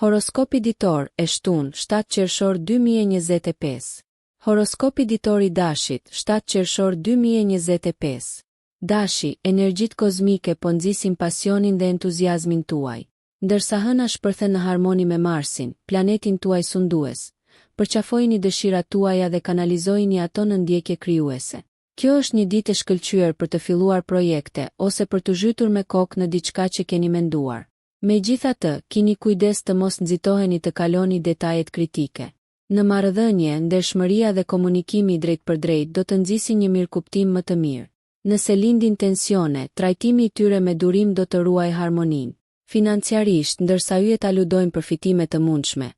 Horoskopi ditor e shtunë 7 qershor 2025. Horoskopi ditor i dashit 7 qershor 2025. Dashi, energjitë kozmike po nxisin pasionin dhe entuziazmin tuaj. Ndërsa hëna shpërthen në harmoni me Marsin, planetin tuaj sundues, përqafojini dëshirat tuaja dhe kanalizojini ato në ndjekje krijuese. Kjo është një ditë e shkëlqyer për të filluar projekte ose për të zhytur me kokë në diçka që keni menduar. Megjithatë, keni kujdes të mos nxitoheni të kaloni detajet kritike. Në marrëdhënie, ndershmëria dhe komunikimi drejt për drejt do të nxisin një mirëkuptim më të mirë. Nëse lindin tensione, trajtimi i tyre me durim do të ruaj harmoninë. Financiarisht, ndërsa yjet aludojnë për fitime të mundshme,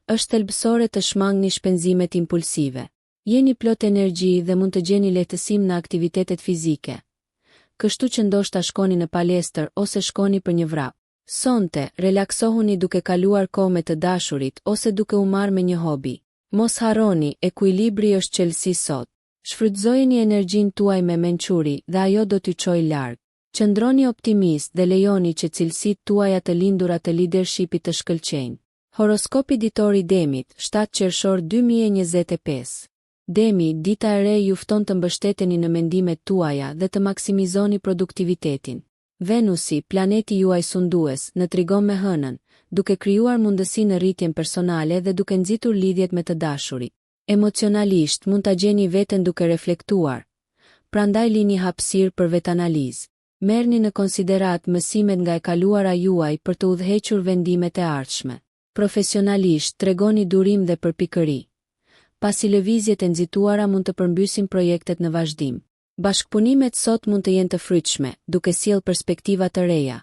është thelbësore të shmangni shpenzimet impulsive. Jeni plot energji dhe mund të gjeni lehtësim në aktivitetet fizike. Kështu që ndoshta shkoni në palestër ose shkoni për një vrap. Sonte, relaksohuni duke kaluar kohë me të dashurit ose duke u marrë me një hobi. Mos harroni, ekuilibri është çelësi sot. Shfrytëzojeni energjinë tuaj me mençuri dhe ajo do t'ju çojë larg. Qëndroni optimist dhe lejoni që cilësitë tuaja të lindura të leadershipit të shkëlqejnë. Horoskopi ditor i Demit, 7 qershor 2025. Demi, dita e re ju fton të mbështeteni në mendimet tuaja dhe të maksimizoni produktivitetin. Venusi, planeti juaj sundues, në trigon me hënën, duke krijuar mundësi në rritjen personale dhe duke nxitur lidhjet me të dashurit. Emocionalisht mund ta gjeni veten duke reflektuar. Prandaj lini hapësirë për vetanalizë. Merrni në konsiderat mësimet nga e kaluara juaj për të udhëhequr vendimet e ardhshme. Profesionalisht tregoni durim dhe përpikëri. Pasi lëvizjet e nxituara mund të përmbysin projektet në vazhdim. Bashkëpunimet sot mund të jenë të frytshme, duke sjellë perspektiva të reja.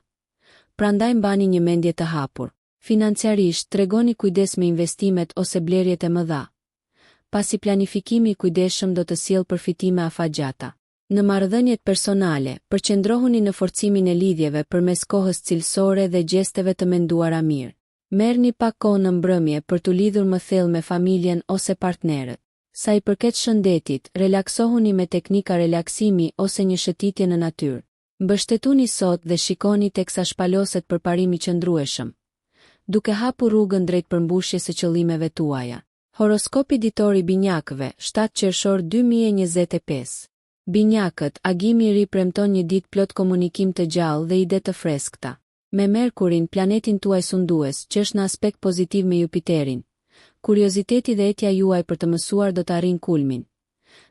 Prandaj mbani një mendje të hapur. Financiarisht tregoni kujdes me investimet ose blerjet e mëdha. Pasi planifikimi i kujdesshëm do të sjellë përfitime afatgjata. Në marrëdhëniet personale, përqendrohuni në forcimin e lidhjeve përmes kohës cilësore dhe gjesteve të menduara mirë. Merrni pak kohë në mbrëmje për të lidhur më thellë me familjen ose partnerët. Sa i përket shëndetit, relaksohuni me teknika relaksimi ose një shëtitje në natyrë. Mbështetuni sot dhe shikoni teksa shpaloset përparimi qëndrueshëm, duke hapur rrugën drejt përmbushjes së qëllimeve tuaja. Horoskopi ditor i binjakëve, 7 qershor 2025. Binjakët, agimi i ri premton një ditë plot komunikim të gjallë dhe ide të freskëta. Me Merkurin, planetin tuaj sundues, që është në aspekt pozitiv me Jupiterin, kurioziteti dhe etja juaj për të mësuar do të arrijnë kulmin,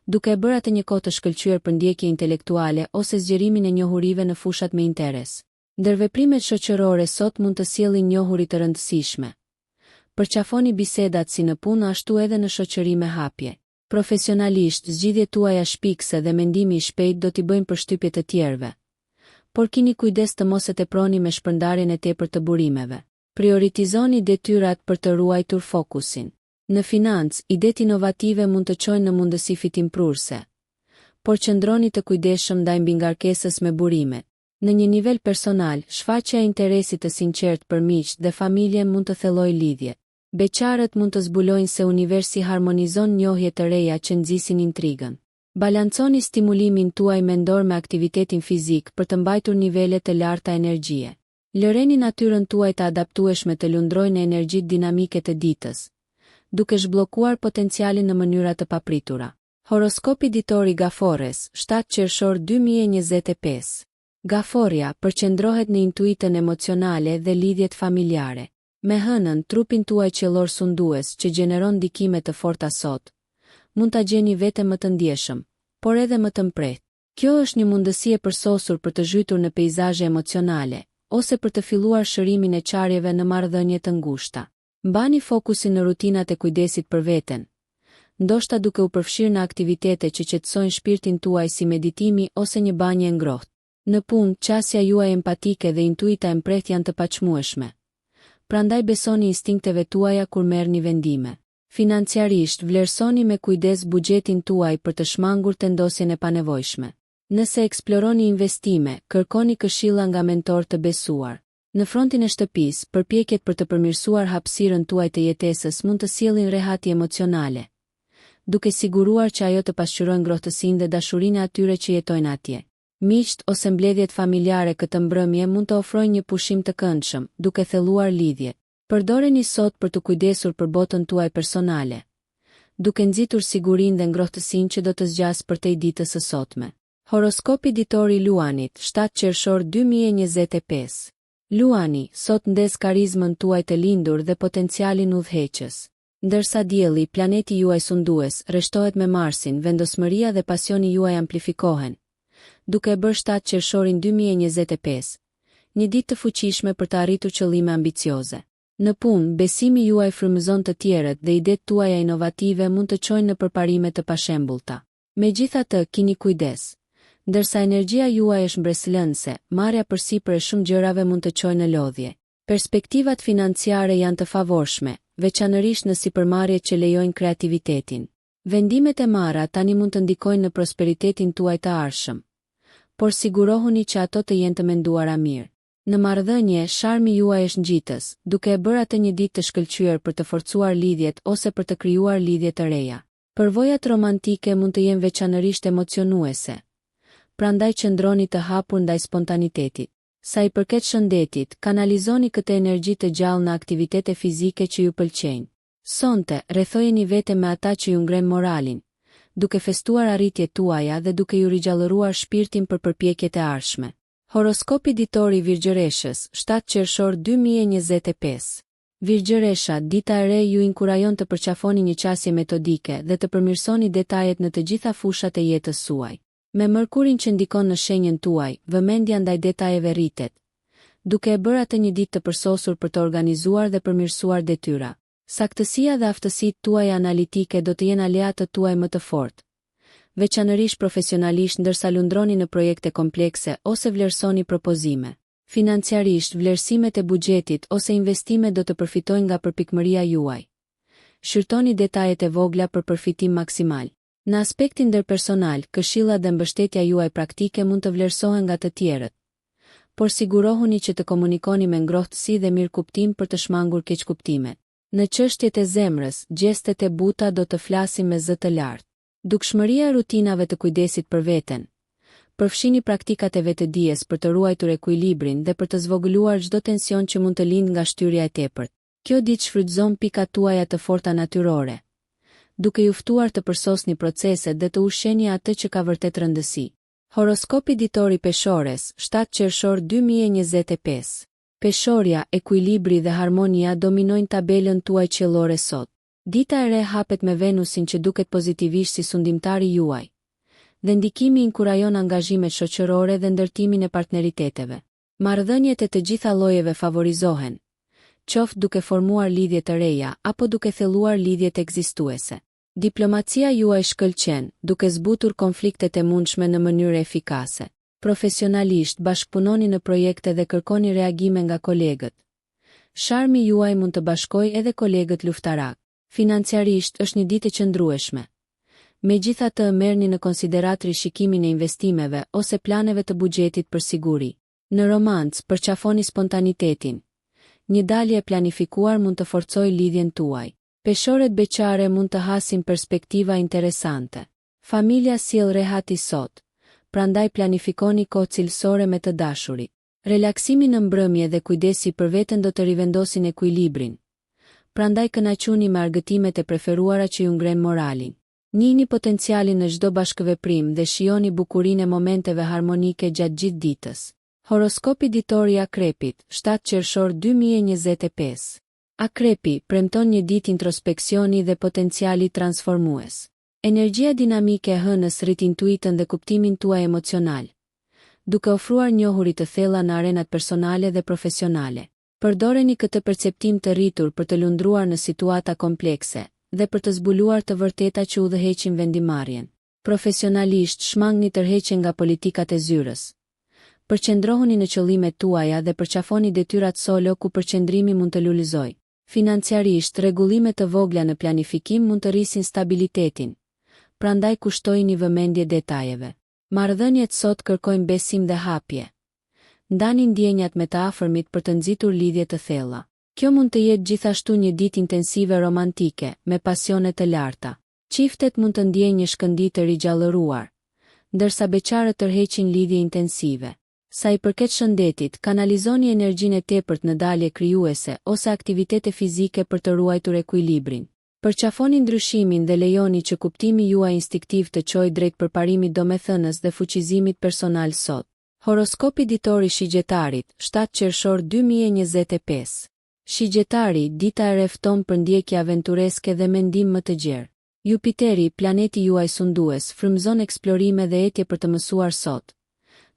duke e bërë atë një kohë të shkëlqyer për ndjekje intelektuale ose zgjerimin e njohurive në fushat me interes. Ndërveprimet shoqërore sot mund të sjellin njohuri të rëndësishme. Përqafoni bisedat si në punë ashtu edhe në shoqëri me hapje. Profesionalisht, zgjidhjet tuaja shpikse dhe mendimi i shpejt do t'i bëjnë përshtypje të tjerëve. Por kini kujdes të mos e teproni me shpërndarjen e tepërt të burimeve. Prioritizoni detyrat për të ruajtur fokusin. Në financë, idetë inovative mund të çojnë në mundësi fitimprurse. Por qëndroni të kujdesshëm ndaj mbingarkesës me burimet. Në një nivel personal, shfaqja e interesit të sinqert për miq dhe familjen mund të thellojë lidhjet. Beqarët mund të zbulojnë se universi harmonizon njohje të reja që nxisin intrigën. Balanconi stimulimin tuaj mendor me aktivitetin fizik për të mbajtur nivele të larta energjie. Lëreni natyrën tuaj të adaptueshme të lundrojnë energjitë dinamike të ditës, duke zhbllokuar potencialin në mënyra të papritura. Horoskopi ditor i Gafores, 7 qershor 2025. Gaforia përqendrohet në intuitën emocionale dhe lidhjet familjare. Me hënën, trupin tuaj qiellor sundues që gjeneron ndikime të forta sot, mund ta gjeni veten më të ndjeshëm, por edhe më të mprehtë. Kjo është një mundësi e përsosur për të zhytur në peizazhe emocionale, ose për të filluar shërimin e qarjeve në marrëdhënie të ngushta. Mbani fokusin në rutinat e kujdesit për veten, ndoshta duke u përfshirë në aktivitete që qetësojnë shpirtin tuaj si meditimi ose një banjë e ngrohtë. Në punë, qasja juaj empatike dhe intuita e mprehtë janë të paqmueshme. Prandaj besoni instinkteve tuaja kur merrni vendime. Financiarisht, vlerësoni me kujdes buxhetin tuaj për të shmangur tendosjen e panevojshme. Nëse eksploroni investime, kërkoni këshilla nga mentor të besuar. Në frontin e shtëpisë, përpjekjet për të përmirësuar hapësirën tuaj të jetesës mund të sjellin rehati emocionale, duke siguruar që ajo të pasqyrojë ngrohtësinë dhe dashurinë atyre që jetojnë atje. Miqt ose mbledhjet familjare këtë mbrëmje mund të ofrojnë një pushim të këndshëm, duke thelluar lidhjet. Përdoreni sot për të kujdesur për botën tuaj personale, duke nxitur sigurinë dhe ngrohtësinë që do të zgjas përtej ditës së sotme. Horoskopi ditor i Luanit, 7 qershor 2025. Luani, sot ndes karizmën tuaj të lindur dhe potencialin udhëheqës. Ndërsa dielli, planeti juaj sundues, rreshtohet me Marsin, vendosmëria dhe pasioni juaj amplifikohen, duke e bërë 7 qershorin 2025, një ditë të fuqishme për të arritur qëllime ambicioze. Në punë, besimi juaj frymëzon të tjerët dhe idetë tuaja inovative mund të çojnë në përparime të pashembullta. Megjithatë, keni kujdes. Ndërsa energjia juaj është mbreslënëse, marrja përsipër e shumë gjërave mund të çojë në lodhje. Perspektivat financiare janë të favorshme, veçanërisht në sipërmarrjet që lejojnë kreativitetin. Vendimet e marra tani mund të ndikojnë në prosperitetin tuaj të ardhshëm, por sigurohuni që ato të jenë të menduara mirë. Në marrëdhënie, sharmi juaj është ngjitës, duke e bërë atë një ditë të shkëlqyer për të forcuar lidhjet ose për të krijuar lidhje të reja. Përvojat romantike mund të jenë veçanërisht emocionuese, prandaj qëndroni të hapur ndaj spontanitetit. Sa i përket shëndetit, kanalizoni këtë energji të gjallë në aktivitete fizike që ju pëlqejnë. Sonte, rrethojeni vete me ata që ju ngren moralin, duke festuar arritjet tuaja dhe duke ju rigjallëruar shpirtin për përpjekjet e ardhshme. Horoskopi ditor i Virgjëreshës, 7 qershor 2025. Virgjëresha, dita e re ju inkurajon të përqafoni një qasje metodike dhe të përmirësoni detajet në të gjitha fushat e jetës suaj. Me Mërkurin që ndikon në shenjën tuaj, vëmendja ndaj detajeve rritet, duke e bërë atë një ditë të përsosur për të organizuar dhe përmirësuar detyra. Saktësia dhe aftësitë tuaja analitike do të jenë aleatët tuaj më të fortë, veçanërisht profesionalisht ndërsa lundroni në projekte komplekse ose vlerësoni propozime. Financiarisht, vlerësimet e buxhetit ose investimet do të përfitojnë nga përpikmëria juaj. Shqyrtoni detajet e vogla për përfitim maksimal. Në aspektin ndërpersonal, këshillat dhe mbështetja juaj praktike mund të vlerësohen nga të tjerët, por sigurohuni që të komunikoni me ngrohtësi dhe mirëkuptim për të shmangur keqkuptimet. Në çështjet e zemrës, gjestet e buta do të flasin me zë të lartë. Dukshmëria e rutinave të kujdesit për veten. Përfshini praktikat e vetëdijes për të ruajtur ekuilibrin dhe për të zvogëluar çdo tension që mund të lindë nga shtyrja e tepërt. Kjo ditë shfrytëzon pikat tuaja të forta natyrore, duke ju ftuar të përsosni proceset dhe të ushqeni atë që ka vërtet rëndësi. Horoskopi ditor i Peshores, 7 qershor 2025. Peshorja, ekuilibri dhe harmonia dominojnë tabelën tuaj qiellore sot. Dita e re hapet me Venusin që duket pozitivisht si sundimtari juaj, dhe ndikimi inkurajon angazhimet shoqërore dhe ndërtimin e partneriteteve. Marrëdhëniet e të gjitha llojeve favorizohen, qoftë duke formuar lidhje të reja apo duke thelluar lidhjet ekzistuese. Diplomacia juaj shkëlqen, duke zbutur konfliktet e mundshme në mënyrë efikase. Profesionalisht, bashkëpunoni në projekte dhe kërkoni reagime nga kolegët. Sharmi juaj mund të bashkojë edhe kolegët luftarak. Financiarisht, është një ditë e qëndrueshme. Megjithatë, merrni në konsiderat rishikimin e investimeve ose planeve të buxhetit për siguri. Në romancë, përqafoni spontanitetin. Një dalje e planifikuar mund të forcojë lidhjen tuaj. Peshoret beqare mund të hasin perspektiva interesante. Familja sjell rehati sot, prandaj planifikoni kohë cilësore me të dashurit. Relaksimi në mbrëmje dhe kujdesi për veten do të rivendosin ekuilibrin, prandaj kënaquni me argëtimet e preferuara që ju ngren moralin. Njihni potencialin në çdo bashkëveprim dhe shijoni bukurinë e momenteve harmonike gjatë gjithë ditës. Horoskopi ditor i Akrepit, 7 qershor 2025. Akrepi, premton një ditë introspeksioni dhe potenciali transformues. Energjia dinamike e hënës rrit intuitën dhe kuptimin tuaj emocional, duke ofruar njohuri të thella në arenat personale dhe profesionale. Përdoreni këtë perceptim të rritur për të lundruar në situata komplekse dhe për të zbuluar të vërteta që udhëheqin vendimarrjen. Profesionalisht, shmangni tërheqjen nga politikat e zyrës. Përqendrohuni në qëllimet tuaja dhe përqafoni detyrat solo ku përqendrimi mund të lulëzojë. Financiarisht, rregullime të vogla në planifikim mund të rrisin stabilitetin, prandaj kushtojini vëmendje detajeve. Marrëdhëniet sot kërkojnë besim dhe hapje. Ndani ndjenjat me të afërmit për të nxitur lidhje të thella. Kjo mund të jetë gjithashtu një ditë intensive romantike, me pasione të larta. Çiftet mund të ndjejnë një shkëndijë të rigjallëruar, ndërsa beqarët tërheqin lidhje intensive. Sa i përket shëndetit, kanalizoni energjinë e tepërt në dalje krijuese ose aktivitete fizike për të ruajtur ekuilibrin. Përqafoni ndryshimin dhe lejoni që kuptimi juaj instiktiv të çojë drejt përparimit domethënës dhe fuqizimit personal sot. Horoskopi ditor i shigjetarit, 7 qershor 2025. Shigjetari, dita e refton për ndjekje aventureske dhe mendim më të gjerë. Jupiteri, planeti juaj sundues, frymëzon eksplorime dhe etje për të mësuar sot,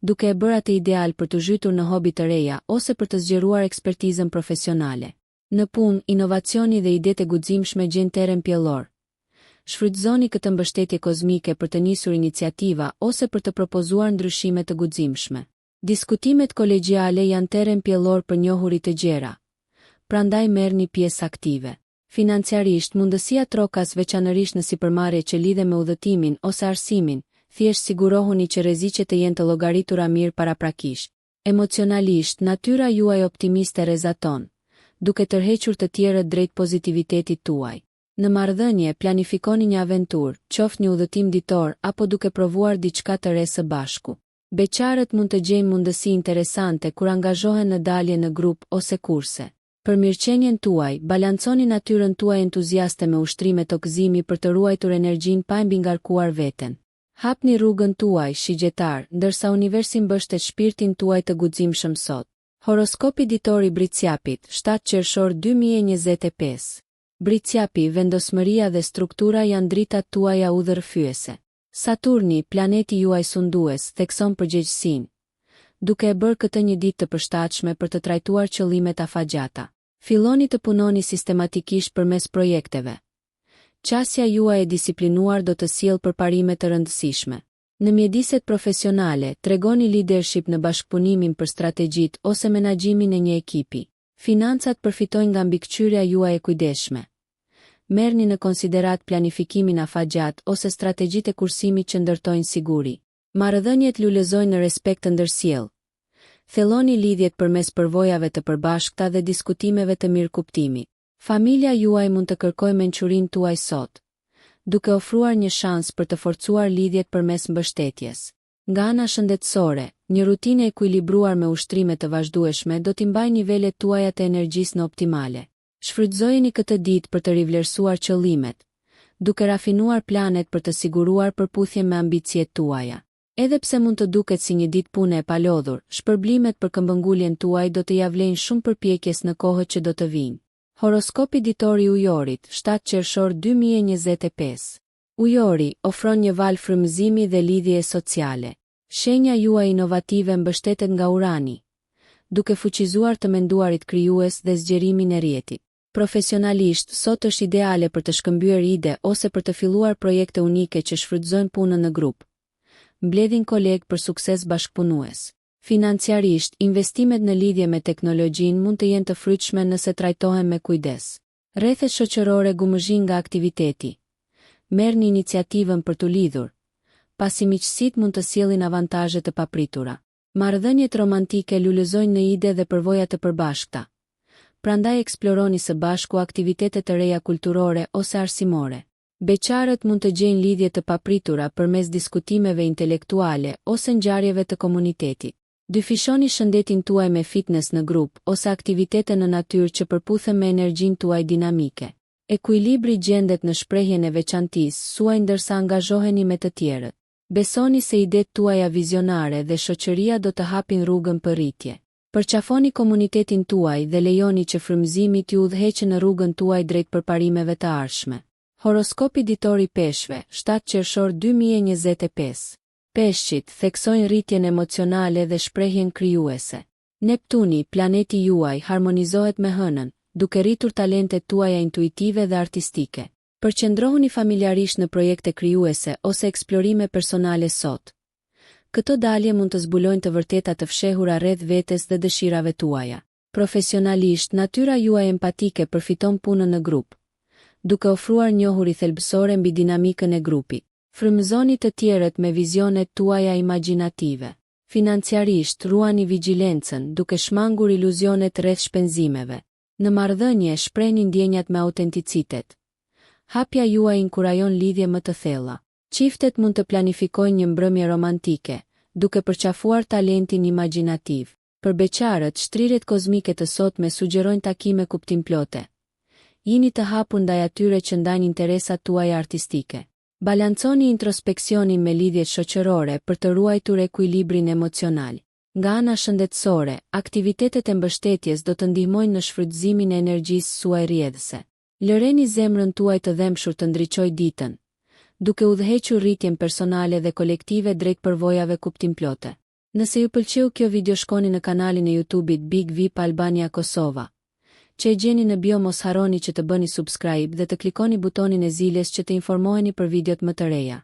duke e bërë atë ideal për të zhytur në hobi të reja ose për të zgjeruar ekspertizën profesionale. Në punë, inovacioni dhe idetë e guximshme gjejnë terren pjellor. Shfrytëzoni këtë mbështetje kozmike për të nisur iniciativa ose për të propozuar ndryshime të guximshme. Diskutimet kolegjiale janë terren pjellor për njohuri të gjera, prandaj merrni pjesë aktive. Financiarisht, mundësia trokas veçanërisht në sipërmarrje që lidhen me udhëtimin ose arsimin, thjesht sigurohuni që rreziqet të jenë të llogaritura mirë paraprakisht. Emocionalisht, natyra juaj optimiste rrezaton, duke tërhequr të tjerët drejt pozitivitetit tuaj. Në marrëdhënie, planifikoni një aventurë, qoftë një udhëtim ditor apo duke provuar diçka të re së bashku. Beqarët mund të gjejnë mundësi interesante kur angazhohen në dalje në grup ose kurse. Për mirëqenien tuaj, balanconi natyrën tuaj entuziaste me ushtrime toksimi për të ruajtur energjinë pa mbingarkuar veten. Hapni rrugën tuaj, shigjetar, ndërsa universi mbështet shpirtin tuaj të guximshëm sot. Horoskopi ditor i Briciapit, 7 qershor 2025. Briciapi, vendosmëria dhe struktura janë dritat tuaja udhërfyese. Saturni, planeti juaj sundues, thekson përgjegjësinë, duke e bërë këtë një ditë të përshtatshme për të trajtuar qëllimet afatgjata. Filloni të punoni sistematikisht përmes projekteve. Qasja juaj e disiplinuar do të sjellë përparime të rëndësishme. Në mjediset profesionale, tregoni leadership në bashkëpunimin për strategjitë ose menaxhimin e një ekipi. Financat përfitojnë nga mbikëqyrja juaj e kujdesshme. Merrni në konsiderat planifikimin afatgjat ose strategjitë e kursimit që ndërtojnë siguri. Marrëdhëniet lulëzojnë në respekt të ndërsjellë. Thelloni lidhjet përmes përvojave të përbashkëta dhe diskutimeve të mirëkuptimit. Familja juaj mund të kërkojë mençurinë tuaj sot, duke ofruar një shans për të forcuar lidhjet përmes mbështetjes. Nga ana shëndetësore, një rutinë e ekuilibruar me ushtrime të vazhdueshme do t'i mbajë nivelet tuaja të energjisë në optimale. Shfrytëzojeni këtë ditë për të rivlerësuar qëllimet, duke rafinuar planet për të siguruar përputhje me ambicjet tuaja. Edhe pse mund të duket si një ditë pune e palodhur, shpërblimet për këmbënguljen tuaj do të ja vlejnë shumë përpjekjes në kohët që do të vinë. Horoskopi ditor i Ujorit, 7 qershor 2025. Ujori ofron një valë frymëzimi dhe lidhje sociale. Shenja juaj inovative mbështetet nga Urani, duke fuqizuar të menduarit krijues dhe zgjerimin e rrjetit. Profesionalisht, sot është ideale për të shkëmbyer ide ose për të filluar projekte unike që shfrytëzojnë punën në grup. Mbledhin kolegë për sukses bashkëpunues. Financiarisht, investimet në lidhje me teknologjinë mund të jenë të frytshme nëse trajtohen me kujdes. Rrethet shoqërore gumëzhin nga aktiviteti. Merrni iniciativën për të lidhur, pasi miqësitë mund të sjellin avantazhe të papritura. Marrëdhëniet romantike lulëzojnë në ide dhe përvoja të përbashkëta. Prandaj eksploroni së bashku aktivitete të reja kulturore ose arsimore. Beqarët mund të gjejnë lidhje të papritura përmes diskutimeve intelektuale ose ngjarjeve të komunitetit. Dyfishoni shëndetin tuaj me fitness në grup ose aktivitete në natyrë që përputhen me energjinë tuaj dinamike. Ekuilibri gjendet në shprehjen e veçantisë suaj ndërsa angazhoheni me të tjerët. Besoni se idetë tuaja vizionare dhe shoqëria do të hapin rrugën për rritje. Përqafoni komunitetin tuaj dhe lejoni që frymëzimi t'ju udhëheqë në rrugën tuaj drejt përparimeve të ardhshme. Horoskopi ditor i Peshqve, 7 qershor 2025. Peshqit theksojnë rritjen emocionale dhe shprehjen krijuese. Neptuni, planeti juaj, harmonizohet me hënën, duke rritur talentet tuaja intuitive dhe artistike. Përqendrohuni familjarisht në projekte krijuese ose eksplorime personale sot. Këto dalje mund të zbulojnë të vërteta të fshehura rreth vetes dhe dëshirave tuaja. Profesionalisht, natyra juaj empatike përfiton punën në grup, duke ofruar njohuri thelbësore mbi dinamikën e grupit. Frymëzoni të tjerët me vizionet tuaja imagjinative. Financiarisht, ruani vigjilencën duke shmangur iluzionet rreth shpenzimeve. Në marrëdhënie, shprehni ndjenjat me autenticitet. Hapja juaj inkurajon lidhje më të thella. Çiftet mund të planifikojnë një mbrëmje romantike, duke përqafuar talentin imagjinativ. Për beqarët, shtrirjet kozmike të sotme sugjerojnë takime kuptimplote. Jini të hapur ndaj atyre që ndajnë interesat tuaja artistike. Balanconi introspeksionin me lidhjet shoqërore për të ruajtur ekuilibrin emocional. Nga ana shëndetësore, aktivitetet e mbështetjes do të ndihmojnë në shfrytëzimin e energjisë suaj rrjedhëse. Lëreni zemrën tuaj të dhemshur të ndriçojë ditën, duke udhëhequr rritjen personale dhe kolektive drejt përvojave kuptimplote. Nëse ju pëlqeu kjo video, shkoni në kanalin e YouTube-it Big VIP Albania Kosova, që e gjeni në bio. Mos harroni që të bëni subscribe dhe të klikoni butonin e ziljes që të informoheni për videot më të reja.